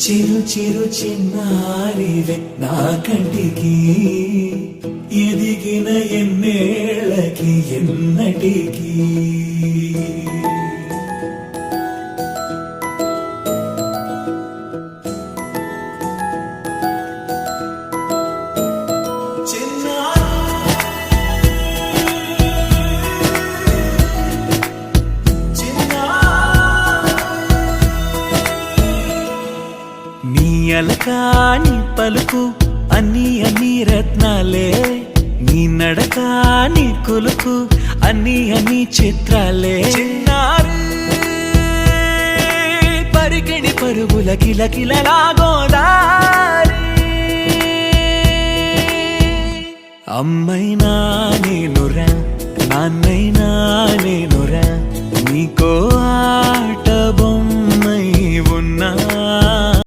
చిరు చిరు చిన్నారివే నా కంటికి ఎదిగిన ఎన్నేళ్ళకి ఎన్నటికి అలకాని పలుకు అన్ని అన్ని రత్నాలే నీ నడక నీ కులుకు అన్ని అన్ని చిత్రాలే చిన్నారు పరికిణి పరుగుల కిలకిలలా గోదారి అమ్మైనా నేనురా నాన్నైనా నేనురా నీకో ఆట బొమ్మై ఉన్నా